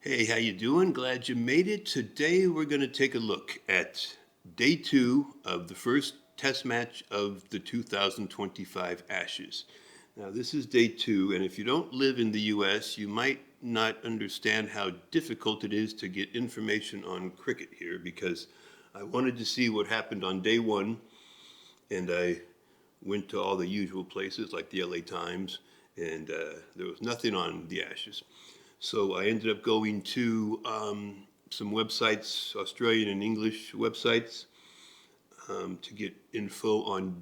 Hey, how you doing? Glad you made it. Today we're going to take a look at day 2 of the first test match of the 2025 Ashes. Now this is day 2, and if you don't live in the US, you might not understand how difficult it is to get information on cricket here, because I wanted to see what happened on day 1, and I went to all the usual places like the LA Times, and there was nothing on the Ashes. So I ended up going to some websites, Australian and English websites, to get info on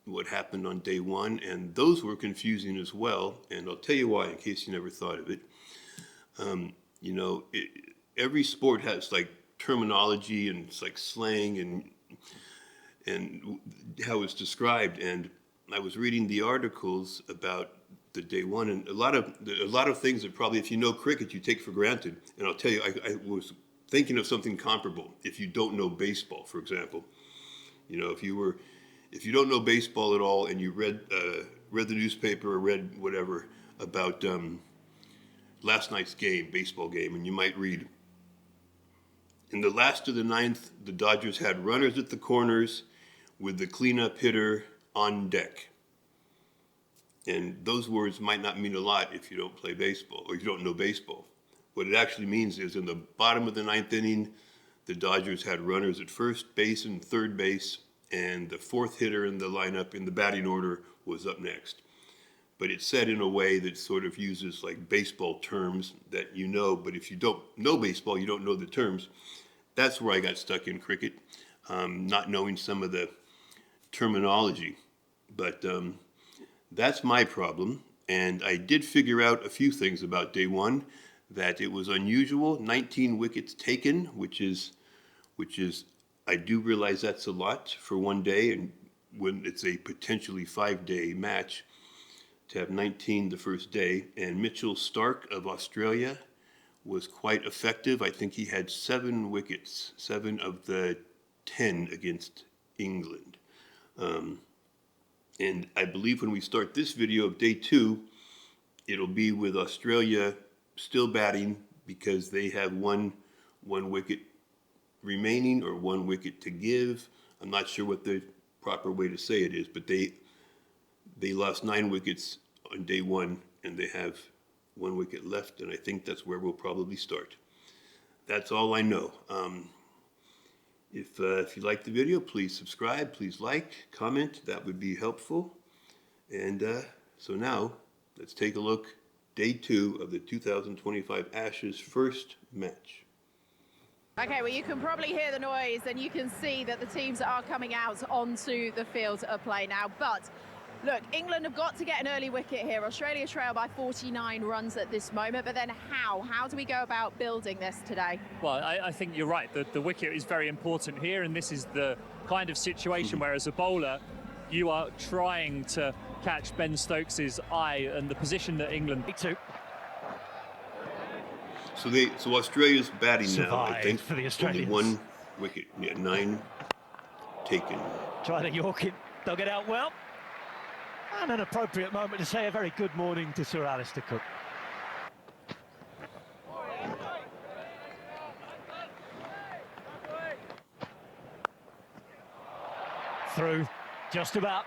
what happened on day 1, and those were confusing as well, and I'll tell you why in case you never thought of it. You know, every sport has like terminology and it's like slang and how it's described, and I was reading the articles about the day 1, and a lot of things that probably, if you know cricket, you take for granted. And I'll tell you, I was thinking of something comparable. If you don't know baseball, for example, you know, if you don't know baseball at all and you read the newspaper or read whatever about last night's baseball game, and you might read, in the last of the ninth, the Dodgers had runners at the corners with the cleanup hitter on deck. And those words might not mean a lot if you don't play baseball or you don't know baseball. What it actually means is in the bottom of the 9th inning, the Dodgers had runners at first base and third base, and the fourth hitter in the lineup in the batting order was up next. But it's said in a way that sort of uses like baseball terms that you know, but if you don't know baseball, you don't know the terms. That's where I got stuck in cricket, not knowing some of the terminology. But that's my problem, and I did figure out a few things about day 1, that it was unusual, 19 wickets taken, which is, I do realize that's a lot for one day, and when it's a potentially 5-day match, to have 19 the first day. And Mitchell Starc of Australia was quite effective. I think he had 7 wickets, 7 of the 10 against England. And I believe when we start this video of day 2, it'll be with Australia still batting because they have one wicket remaining or 1 wicket to give. I'm not sure what the proper way to say it is, but they lost 9 wickets on day 1 and they have 1 wicket left, and I think that's where we'll probably start. That's all I know. If you like the video, please subscribe, please like, comment, that would be helpful. And so now, let's take a look, day 2 of the 2025 Ashes first match. Okay, well, you can probably hear the noise and you can see that the teams are coming out onto the field of play now. But look, England have got to get an early wicket here. Australia trail by 49 runs at this moment, but then how? How do we go about building this today? Well, I think you're right. The wicket is very important here, and this is the kind of situation where, as a bowler, you are trying to catch Ben Stokes' eye, and the position that England need to. So Australia's batting now, I think. For the Only 1 wicket, 9 taken. Try to York it, dug it out well. And an appropriate moment to say a very good morning to Sir Alistair Cook. Through, just about.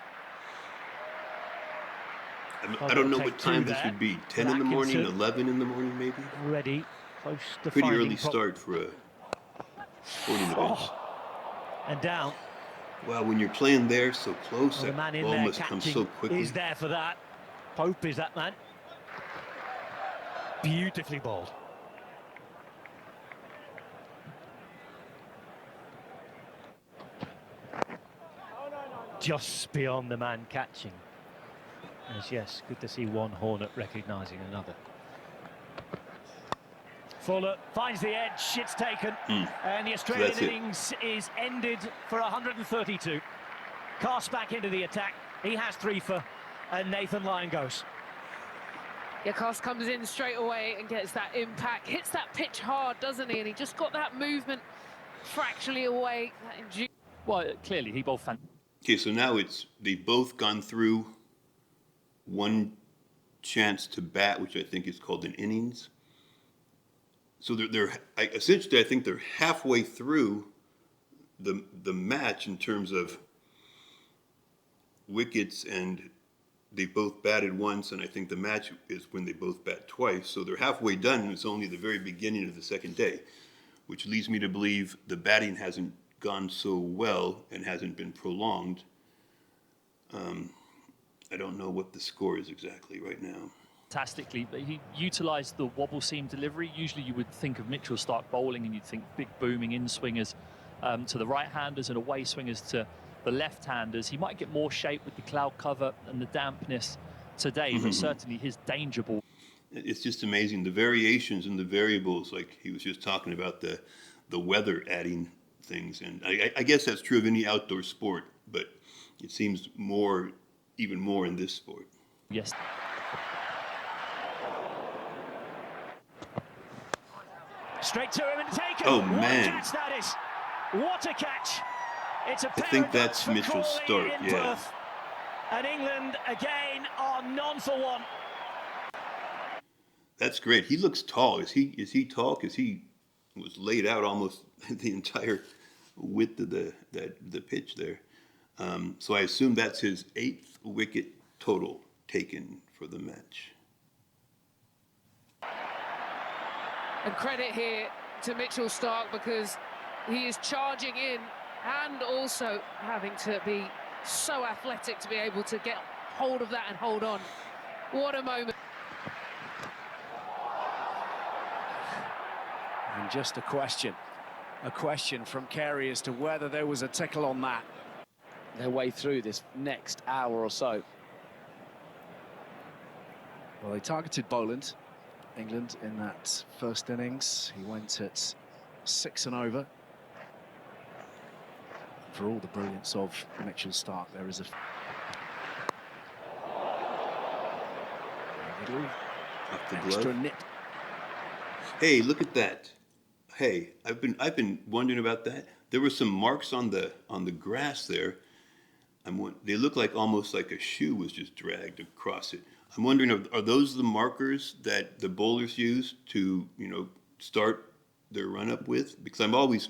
I don't know what time this would be. 10 in the morning, 11 in the morning maybe? Ready, close to pretty early start for a sporting event. And down. Well, when you're playing there so close, The man that in ball there must come so quickly. is there for that. Pope is that man. Beautifully bowled. Just beyond the man catching. Yes, good to see one Hornet recognising another. Fuller finds the edge, it's taken, and the Australian innings is ended for 132. Cast back into the attack, he has 3 for, and Nathan Lyon goes. Yeah, Cast comes in straight away and gets that impact, hits that pitch hard, doesn't he? And he just got that movement fractionally away. Well, clearly he bowled fantastic. Okay, so now they've both gone through 1 chance to bat, which I think is called an innings. So essentially, I think they're halfway through the match in terms of wickets, and they both batted once, and I think the match is when they both bat twice. So they're halfway done, and it's only the very beginning of the second day, which leads me to believe the batting hasn't gone so well and hasn't been prolonged. I don't know what the score is exactly right now. Fantastically, but he utilised the wobble seam delivery. Usually you would think of Mitchell Starc bowling and you'd think big booming in swingers to the right-handers and away swingers to the left-handers. He might get more shape with the cloud cover and the dampness today, but certainly his danger ball. It's just amazing, the variations and the variables, like he was just talking about the weather adding things. And I guess that's true of any outdoor sport, but it seems even more in this sport. Yes. Straight to him and taken. Oh, what man. a catch that is. What a catch. It's a I think that's paradox for Mitchell Crawley Starc, in yeah. Perth. And England again are none for one. That's great. He looks tall. Is he tall? Because he was laid out almost the entire width of the pitch there. So I assume that's his 8th wicket total taken for the match. And credit here to Mitchell Starc, because he is charging in and also having to be so athletic to be able to get hold of that and hold on. What a moment. And just a question from Carey as to whether there was a tickle on that. Their way through this next hour or so. Well, they targeted Boland, England, in that first innings. He went at 6 and over. For all the brilliance of Mitchell Starc, there is a little Off the extra glove. nip. Hey, look at that. Hey, I've been wondering about that. There were some marks on the grass there. They look like almost like a shoe was just dragged across it. I'm wondering, are those the markers that the bowlers use to, start their run up with? Because I've always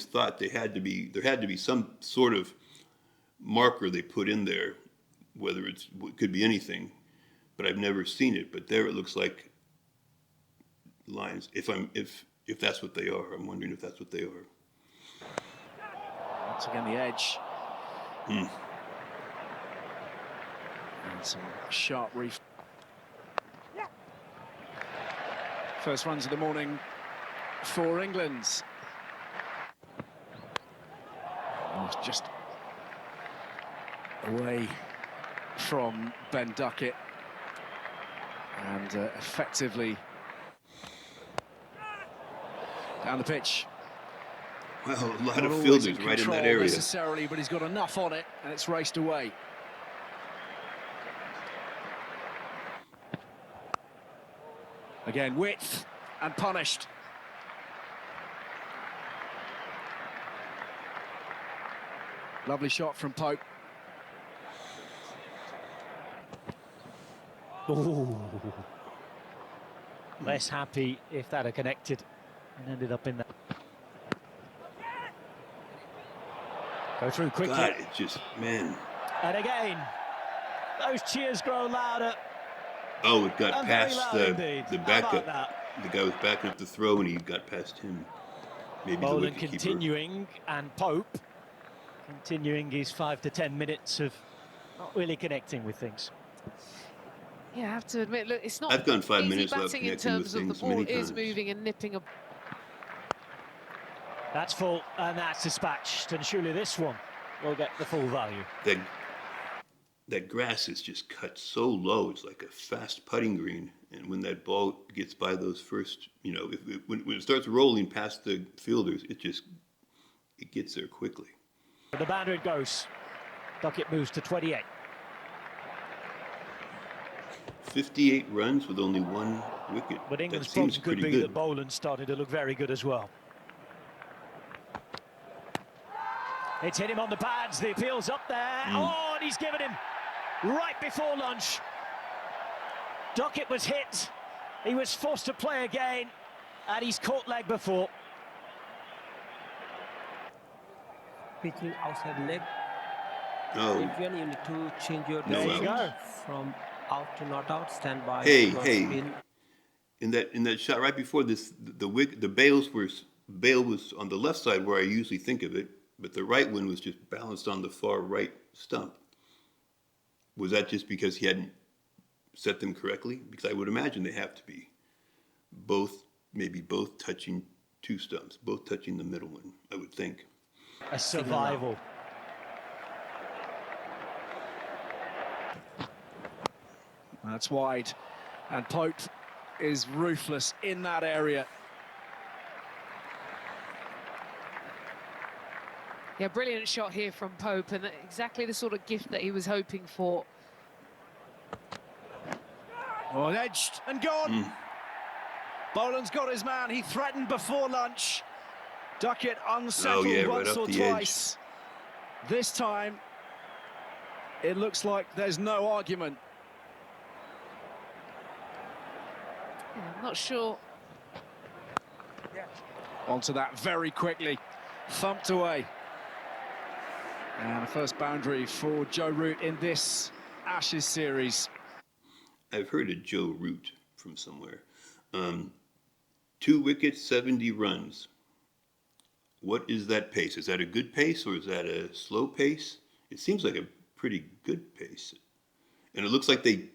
thought there had to be some sort of marker they put in there, whether it could be anything, but I've never seen it. But there it looks like lines. If that's what they are, I'm wondering if that's what they are. Once again, the edge. And some sharp reef. First runs of the morning for England. Oh, just away from Ben Duckett. And effectively down the pitch. Well, a lot Not of always fielders in right in control that area. necessarily, but he's got enough on it, and it's raced away. Again, width and punished. Lovely shot from Pope. Ooh. Less happy if that had connected and ended up in that. Go through quickly. God, it just, man. And again, those cheers grow louder. Oh, it got And very past loud the indeed. How backup. about that? The guy was backing up the throw, and he got past him. Maybe the Boland wicketkeeper. continuing, and Pope continuing his 5 to 10 minutes of not really connecting with things. Yeah, I have to admit, look, it's not I've gone 5 easy minutes without batting in connecting with terms of the things ball many is times. moving and nipping. That's full, and that's dispatched, and surely this one will get the full value. That grass is just cut so low. It's like a fast putting green. And when that ball gets by those first, when it starts rolling past the fielders, it gets there quickly. But the boundary it goes. Duckett moves to 28. 58 runs with only 1 wicket. But England's that seems problem could pretty be good. that Boland started to look very good as well. It's hit him on the pads. The appeal's up there. Oh, and he's given him right before lunch. Duckett was hit. He was forced to play again. and he's caught leg before. Pitching outside leg. Oh, Adrian, you need to change your No decision out. from out to not out. Stand by. Hey, for hey. spin. In that shot right before this, the bail was on the left side where I usually think of it, but the right one was just balanced on the far right stump. Was that just because he hadn't set them correctly? Because I would imagine they have to be maybe both touching two stumps, both touching the middle one, I would think. A survival. That's wide, and Pope is ruthless in that area. Yeah, brilliant shot here from Pope, and exactly the sort of gift that he was hoping for. Oh, edged and gone. Boland's got his man. He threatened before lunch. Duckett unsettled right once up or the edge. twice. This time, it looks like there's no argument. Yeah, I'm not sure. Onto that very quickly. Thumped away. And the first boundary for Joe Root in this Ashes series. I've heard of Joe Root from somewhere. 2 wickets, 70 runs. What is that pace? Is that a good pace or is that a slow pace? It seems like a pretty good pace. And it looks like they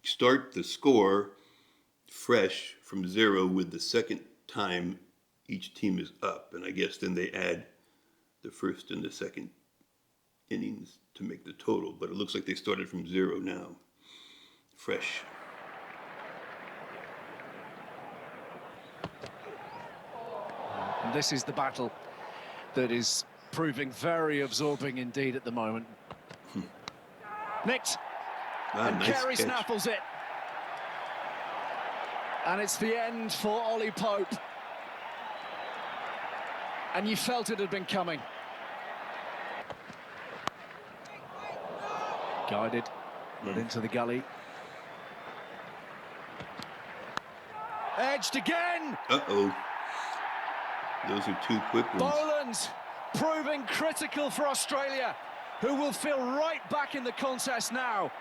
start the score fresh from 0 with the second time each team is up. And I guess then they add the first and the second innings to make the total. But it looks like they started from 0 now. Fresh. And this is the battle that is proving very absorbing indeed at the moment. Nicked. And Nice Carey catch. snaffles it. And it's the end for Ollie Pope. And you felt it had been coming. Guided, but into the gully. Edged again! Uh-oh. Those are 2 quick ones. Boland proving critical for Australia, who will feel right back in the contest now.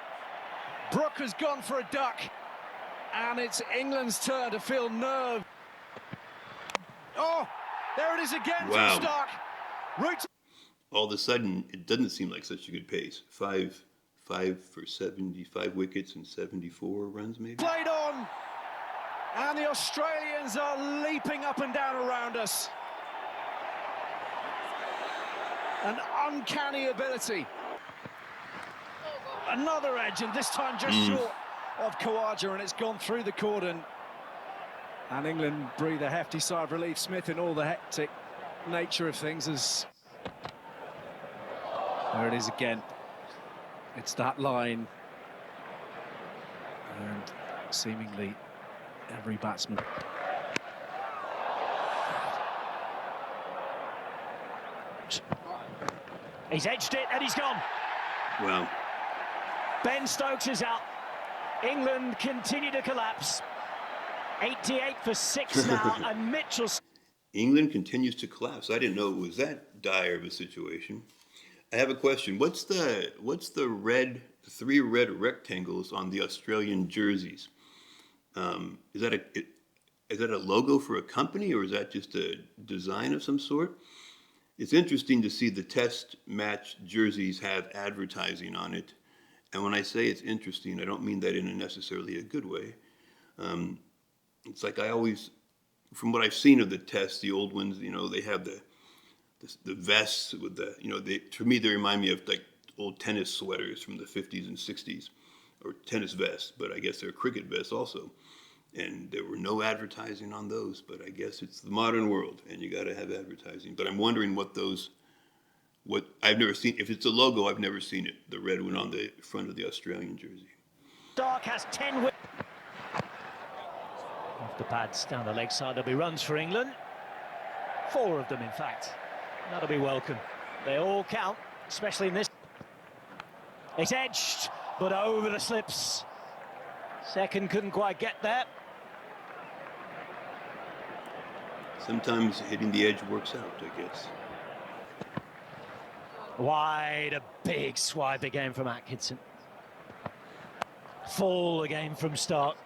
Brook has gone for a duck, and it's England's turn to feel nerve. Oh, there it is again Wow. from Starc. Root. All of a sudden, it doesn't seem like such a good pace. 5 for 75 wickets and 74 runs, maybe? Played on, and the Australians are leaping up and down around us. An uncanny ability. Another edge, and this time just short of Khawaja, and it's gone through the cordon. And England breathe a hefty sigh of relief. Smith, in all the hectic nature of things, as there it is again. It's that line, and seemingly every batsman. He's edged it and he's gone. Wow. Ben Stokes is out. England continue to collapse. 88 for 6 now, and Mitchell. England continues to collapse. I didn't know it was that dire of a situation. I have a question. What's the 3 red rectangles on the Australian jerseys? Is that a logo for a company, or is that just a design of some sort? It's interesting to see the test match jerseys have advertising on it. And when I say it's interesting, I don't mean that in a necessarily a good way. It's like I always, from what I've seen of the tests, the old ones, they have the vests with to me, they remind me of like old tennis sweaters from the 50s and 60s, or tennis vests, but I guess they're cricket vests also. And there were no advertising on those, but I guess it's the modern world and you got to have advertising. But I'm wondering what I've never seen. If it's a logo, I've never seen it. The red one on the front of the Australian jersey. Starc has 10 wins. Off the pads down the leg side, there'll be runs for England. 4 of them, in fact. That'll be welcome. They all count, especially in this. It's edged, but over the slips. Second couldn't quite get there. Sometimes hitting the edge works out, I guess. Wide, a big swipe again from Atkinson. Full again from Starc.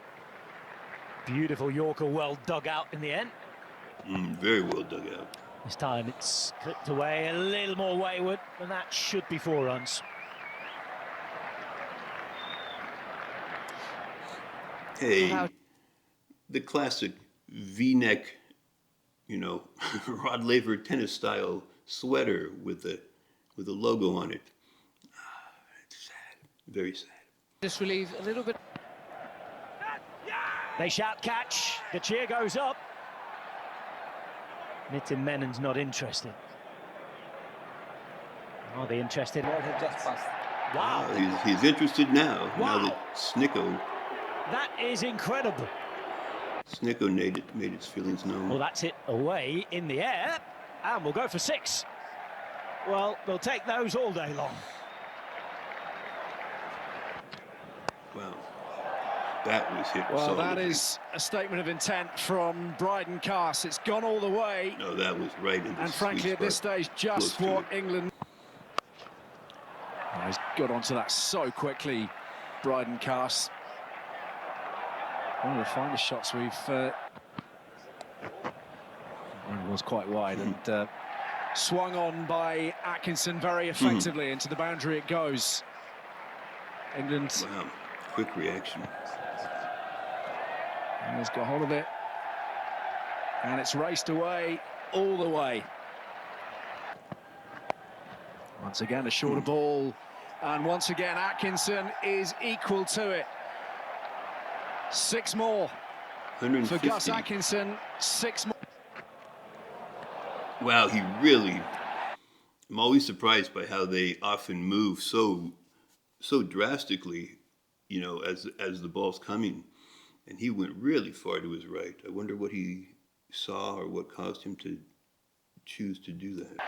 Beautiful Yorker, well dug out in the end. Very well dug out. This time it's clipped away a little more wayward, and that should be 4 runs. Hey, the classic V-neck, you know, Rod Laver tennis style sweater with the logo on it. It's sad, very sad. Just relieve a little bit. They shout catch, the cheer goes up. Nitin Menon's not interested. Are they interested? Ball has just passed. Wow, He's interested now. Wow. Now that Snicko that is incredible. made its feelings known. Well, that's it away in the air, and we'll go for 6. Well, they'll take those all day long. Wow, that was hit. Well, solidly. that is a statement of intent from Bryden Cass. It's gone all the way. No, that was right in the And frankly, at this spot. stage, just Close to what it. England... Oh, he's got onto that so quickly, Bryden Cass. One of the finest shots we've... It was quite wide and swung on by Atkinson very effectively. Into the boundary it goes. England... Wow, quick reaction. And he's got hold of it. And it's raced away, all the way. Once again, a shorter ball. And once again, Atkinson is equal to it. 6 more for 150. Gus Atkinson, 6 more. Wow, he really... I'm always surprised by how they often move so drastically, you know, as the ball's coming. And he went really far to his right. I wonder what he saw or what caused him to choose to do that.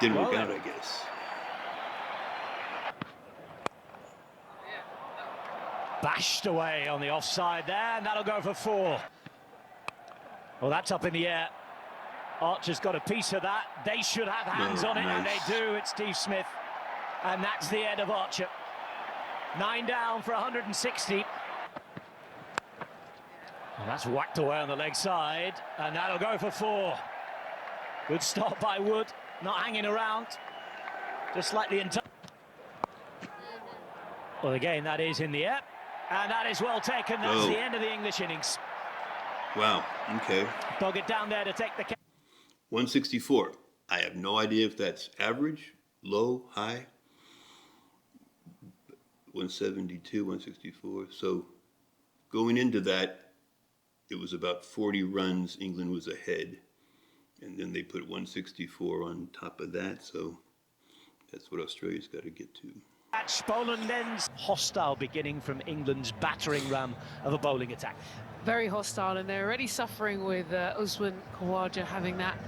Didn't work out, I guess. Bashed away on the offside there, and that'll go for 4. Well, that's up in the air. Archer's got a piece of that. They should have hands on it, and they do. It's Steve Smith. And that's the end of Archer. 9 down for 160. And that's whacked away on the leg side, and that'll go for 4. Good stop by Wood, not hanging around. Just slightly in touch. Well, again, that is in the air. And that is well taken. That's the end of the English innings. Wow, okay. Dog it down there to take the... 164. I have no idea if that's average, low, high. 172, 164. So going into that, it was about 40 runs. England was ahead. And then they put 164 on top of that. So that's what Australia's got to get to. Match, Poland ends. Hostile beginning from England's battering ram of a bowling attack. Very hostile, and they're already suffering with Usman Khawaja having that.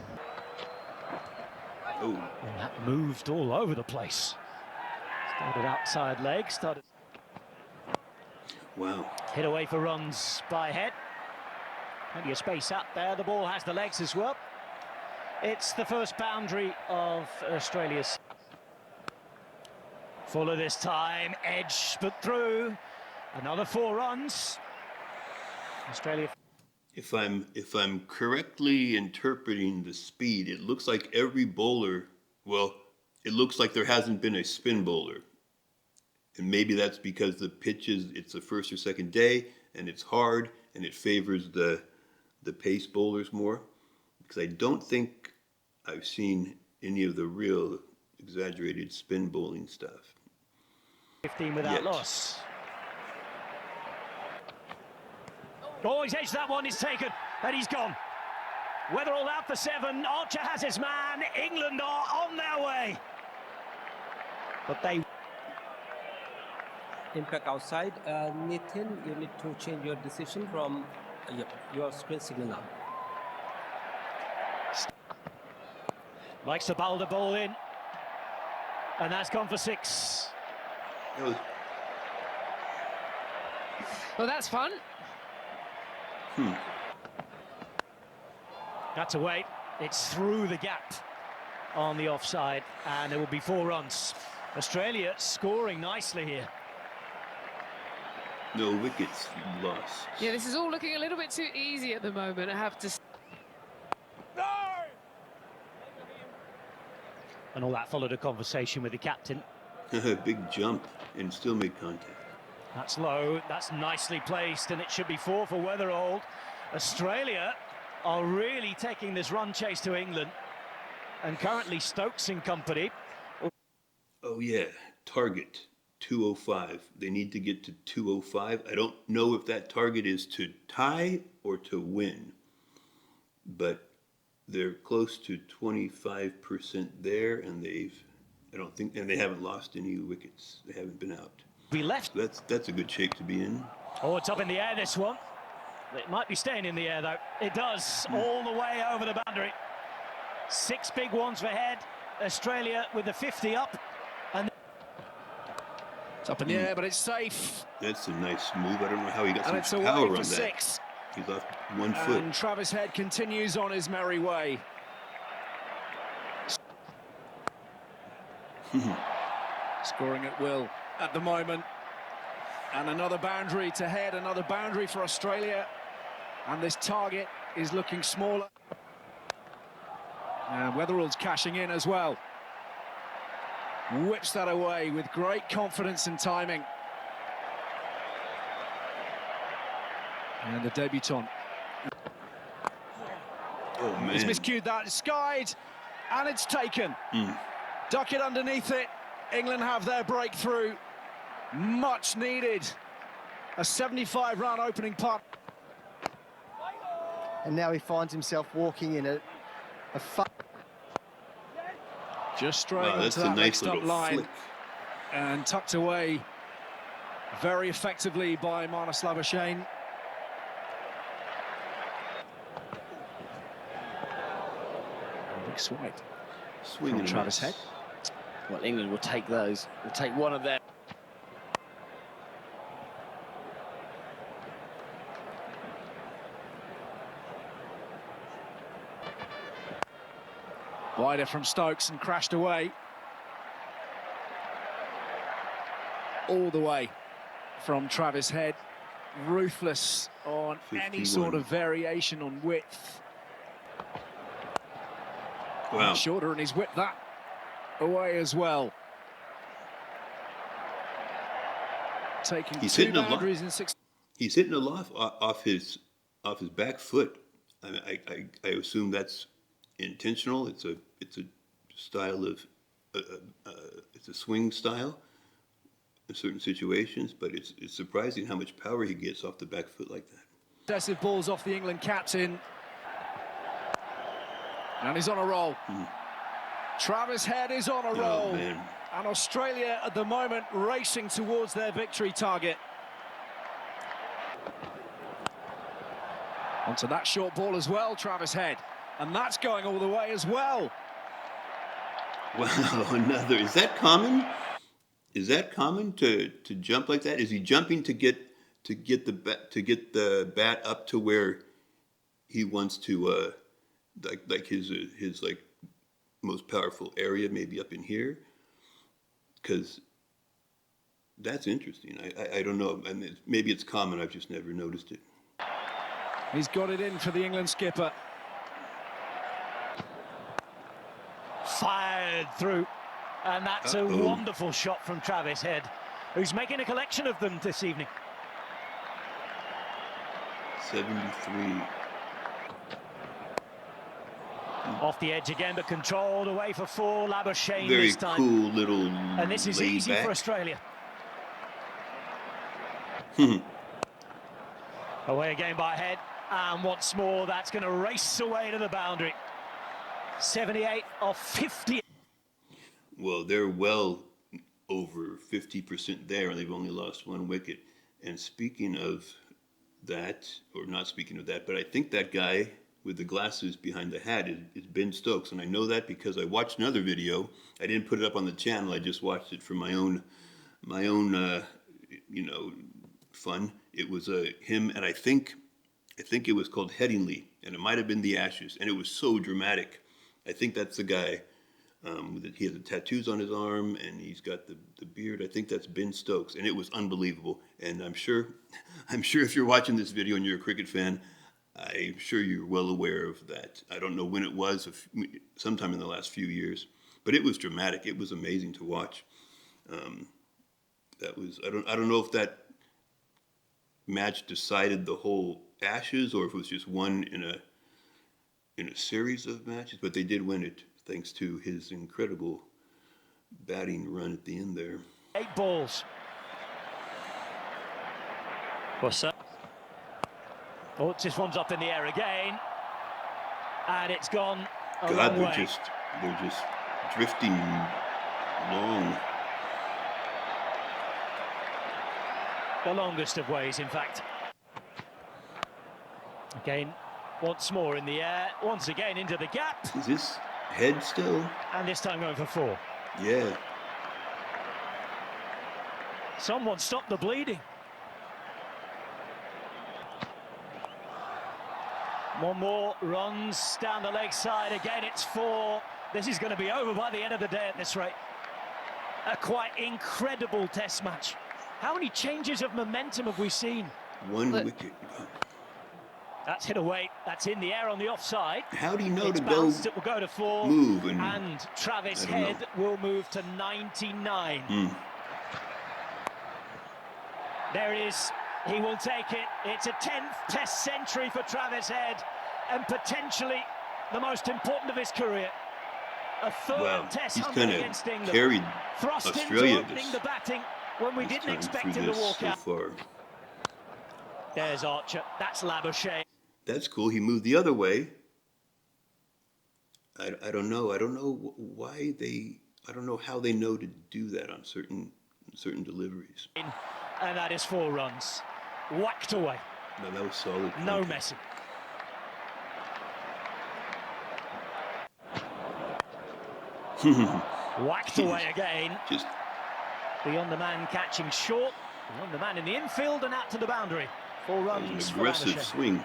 Oh, And that moved all over the place. Started outside leg, started... wow. Hit away for runs by Head. Plenty of space up there. The ball has the legs as well. It's the first boundary of Australia's. Fuller this time, edge but through. Another 4 runs. Australia. If I'm correctly interpreting the speed, it looks like every bowler, well, it looks like there hasn't been a spin bowler. And maybe that's because the pitch it's the first or second day and it's hard and it favors the pace bowlers more. Because I don't think I've seen any of the real exaggerated spin bowling stuff. 15 without loss. Oh, he's edged that one, he's taken, and he's gone. Weatherall out for 7, Archer has his man, England are on their way. But they... Impact outside. Nathan, you need to change your decision from your screen signal now. Likes to bowl the ball in. And that's gone for 6. That was, Well, that's fun. Got to wait. It's through the gap on the offside, and there will be 4 runs. Australia scoring nicely here. No wickets lost. Yeah, this is all looking a little bit too easy at the moment, I have to say. And all that followed a conversation with the captain. Big jump and still made contact. That's low, that's nicely placed, and it should be 4 for Weatherald. Australia are really taking this run chase to England, and currently Stokes in company. Oh yeah, target 205. They need to get to 205. I don't know if that target is to tie or to win, but they're close to 25% there, and they haven't lost any wickets. They haven't been out. We left. So that's a good shape to be in. Oh, it's up in the air, this one. It might be staying in the air, though. It does, all the way over the boundary. 6 big ones for head. Australia with the 50 up. And it's up in the air, but it's safe. That's a nice move. I don't know how he got so And much it's away power for on that. 6. He's off 1 foot. And Travis Head continues on his merry way. Scoring at will at the moment. And another boundary to Head, another boundary for Australia. And this target is looking smaller. And Weatherald's cashing in as well. Whips that away with great confidence and timing. And the debutant. Oh man. He's miscued that, it's skied, and it's taken. Duck it underneath it. England have their breakthrough. Much needed. A 75-run opening putt. And now he finds himself walking in a Just straight Wow, that's onto a that nice next up little line. flick. And tucked away very effectively by Marnus Labuschagne. Big swipe Swinging from Travis and Head. Well, England will take those. Will take one of them. Wider from Stokes and crashed away. All the way from Travis Head. Ruthless on any 51. sort of variation on width. Wow. Shorter, and he's whipped that away as well. Taking He's 2 hitting a lot. boundaries in 6. He's hitting a lot off his back foot. I assume that's intentional. It's a style of it's a swing style in certain situations, but it's surprising how much power he gets off the back foot like that. Successive balls off the England captain. And he's on a roll. Travis Head is on a roll. Man. And Australia at the moment racing towards their victory target. Onto that short ball as well, Travis Head. And that's going all the way as well. Wow, another. Is that common? Is that common to jump like that? Is he jumping to get the bat up to where he wants to like his like most powerful area, maybe up in here? Because that's interesting. I don't know. I mean, maybe it's common. I've just never noticed it. He's got it in for the England skipper. Fired through. And that's a wonderful shot from Travis Head, who's making a collection of them this evening. 73. Off the edge again, but controlled away for 4. Labuschagne Very this time. cool little. And this is easy back. for Australia. Away again by Head, and once more that's going to race away to the boundary. 78 off 50. Well, they're well over 50% there, and they've only lost 1 wicket. And speaking of that, or not speaking of that, but I think that guy with the glasses behind the hat is Ben Stokes, and I know that because I watched another video. I didn't put it up on the channel. I just watched it for my own fun. It was him, and I think I think it was called Headingley, and it might have been the Ashes, and it was so dramatic. I think that's the guy. He has the tattoos on his arm, and he's got the beard. I think that's Ben Stokes, and it was unbelievable. And I'm sure if you're watching this video and you're a cricket fan, I'm sure you're well aware of that. I don't know when it was, sometime in the last few years, but it was dramatic. It was amazing to watch. That was I don't know if that match decided the whole Ashes or if it was just one in a series of matches, but they did win it thanks to his incredible batting run at the end there. 8 balls. What's that? Oh, this one's up in the air again, and it's gone a God, long they're way. just drifting long. The longest of ways, in fact. Again, once more in the air, once again into the gap, Is this head still? and this time going for 4. Yeah. Someone stop the bleeding. One more, runs down the leg side, again it's 4. This is going to be over by the end of the day at this rate. A quite incredible test match. How many changes of momentum have we seen? One Look. wicket. That's hit away, that's in the air on the offside. How do you know It's to go bounced, it will go to 4. move? And Travis I don't know. Head will move to 99. There it is, he will take it. It's a 10th test century for Travis Head, and potentially the most important of his career. A third Wow, test he's 100 kind against of England. carried Thrust Australia into opening the batting when we this didn't time expect through him to this walk so out. far. There's Archer, that's Labuschagne. That's cool. He moved the other way. I don't know. I don't know why they. I don't know how they know to do that on certain deliveries. And that is 4 runs. Whacked away, No, that was solid. no Okay. messing. Whacked away again. Just Beyond the man catching short, beyond the man in the infield and out to the boundary. 4 an runs for aggressive Labuschagne. swing.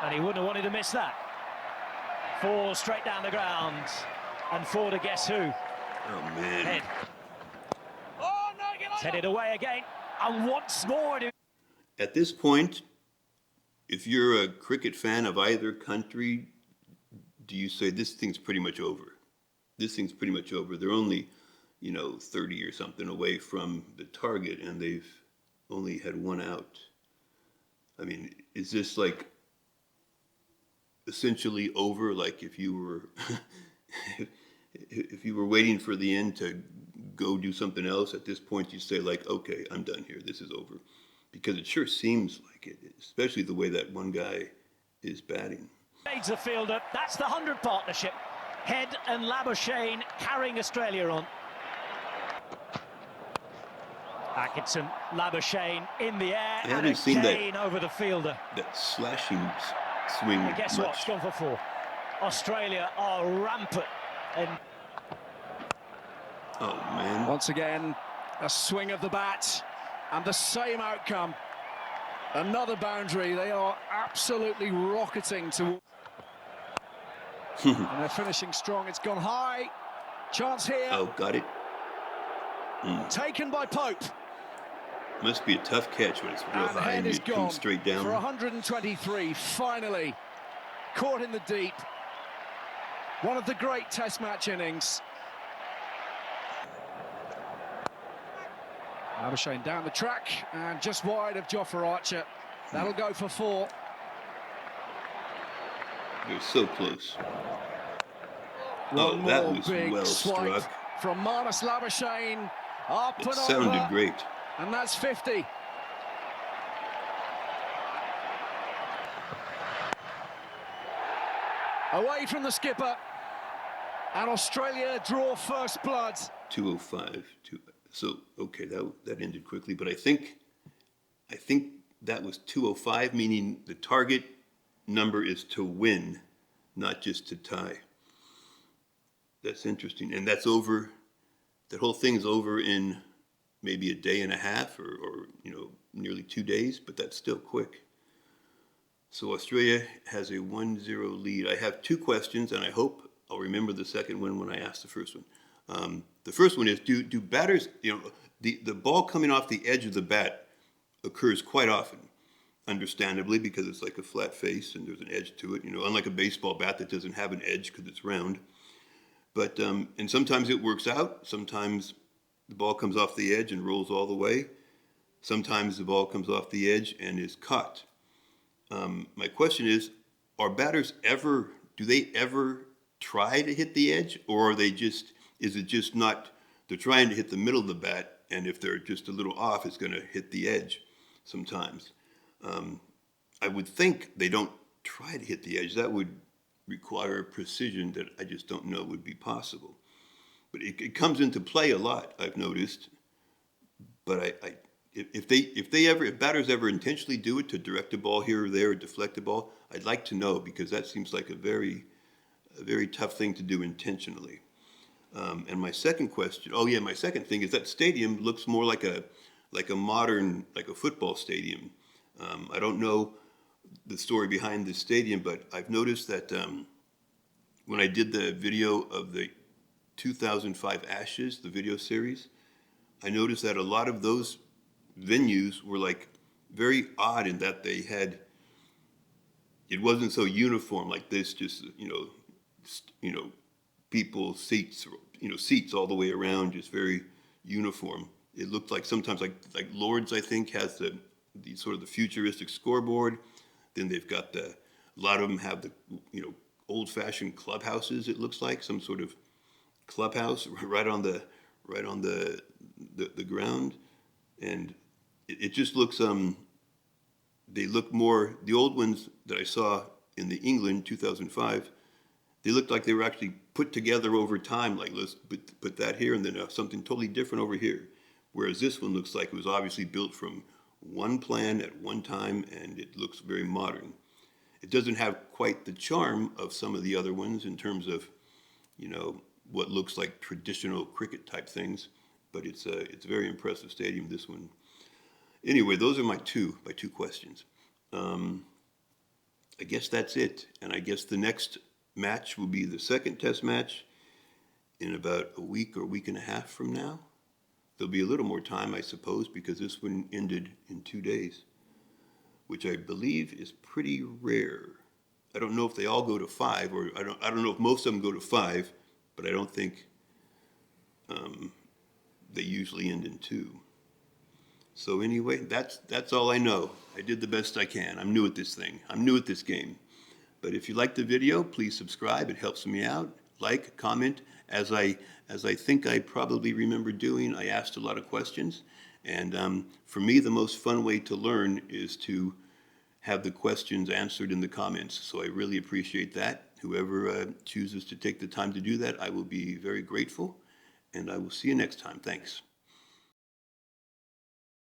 And he wouldn't have wanted to miss that. 4 straight down the ground. And 4 to guess who? Oh man. Head. It's headed away again. And once more. At this point, if you're a cricket fan of either country, do you say this thing's pretty much over? This thing's pretty much over. They're only, 30 or something away from the target, and they've only had 1 out. I mean, is this like essentially over? Like if you were, if you were waiting for the end to go do something else, at this point you say like, okay, I'm done here. This is over, because it sure seems like it, especially the way that one guy is batting. Fades the fielder. That's the 100 partnership. Head and Labuschagne carrying Australia on. Atkinson, Labuschagne in the air, I and haven't seen again over the fielder. that slashing swing And guess what? much. It's gone for 4. Australia are rampant. And Oh man. Once again, a swing of the bat and the same outcome. Another boundary. They are absolutely rocketing to. And they're finishing strong. It's gone high. Chance here. Oh, got it. Taken by Pope. Must be a tough catch when it's real And high Head and is it comes gone straight down. for 123. Finally, caught in the deep. One of the great Test match innings. Labuschagne down the track and just wide of Jofra Archer. That'll go for 4. They're so close. One Oh, that more was big well swipe struck. from Marnus Labuschagne. Up It and sounded over, great. and that's 50. Away from the skipper, and Australia draw first blood. 205. So okay, that ended quickly, but I think that was 205, meaning the target number is to win, not just to tie. That's interesting, and that's over. That whole thing's over in maybe a day and a half or nearly 2 days, but that's still quick. So Australia has a 1-0 lead. I have two questions, and I hope I'll remember the second one when I ask the first one. The first one is, do batters, the ball coming off the edge of the bat occurs quite often, understandably, because it's like a flat face and there's an edge to it, unlike a baseball bat that doesn't have an edge because it's round. But, and sometimes it works out. Sometimes the ball comes off the edge and rolls all the way. Sometimes the ball comes off the edge and is caught. My question is, do they ever try to hit the edge, or is it just not, they're trying to hit the middle of the bat, and if they're just a little off, it's going to hit the edge sometimes. I would think they don't try to hit the edge. That would require precision that I just don't know would be possible. But it comes into play a lot, I've noticed. But if batters ever intentionally do it to direct a ball here or there or deflect the ball, I'd like to know, because that seems like a very tough thing to do intentionally. And my second question, my second thing is that stadium looks more like a modern, like a football stadium. I don't know the story behind this stadium, but I've noticed that when I did the video of the 2005 Ashes, the video series, I noticed that a lot of those venues were like very odd in that it wasn't so uniform like this, just, people, seats, seats all the way around, just very uniform. It looked like sometimes like Lord's, I think, has the sort of the futuristic scoreboard. Then they've got a lot of them have the, old-fashioned clubhouses. It looks like some sort of clubhouse right on the ground, and it just looks. They look more, the old ones that I saw in the England 2005. They looked like they were actually put together over time. Like, let's put that here, and then something totally different over here. Whereas this one looks like it was obviously built from one plan at one time, and it looks very modern. It doesn't have quite the charm of some of the other ones in terms of, what looks like traditional cricket type things, but it's a very impressive stadium, this one. Anyway, those are my two questions. I guess that's it, and I guess the next match will be the second test match in about a week or week and a half from now. There'll be a little more time, I suppose, because this one ended in 2 days, which I believe is pretty rare. I don't know if they all go to 5, or I don't know if most of them go to 5, but I don't think they usually end in 2. So anyway, that's all I know. I did the best I can. I'm new at this thing. I'm new at this game. But if you like the video, please subscribe. It helps me out. Like, comment. As I think I probably remember doing, I asked a lot of questions. And for me, the most fun way to learn is to have the questions answered in the comments. So I really appreciate that. Whoever chooses to take the time to do that, I will be very grateful. And I will see you next time. Thanks.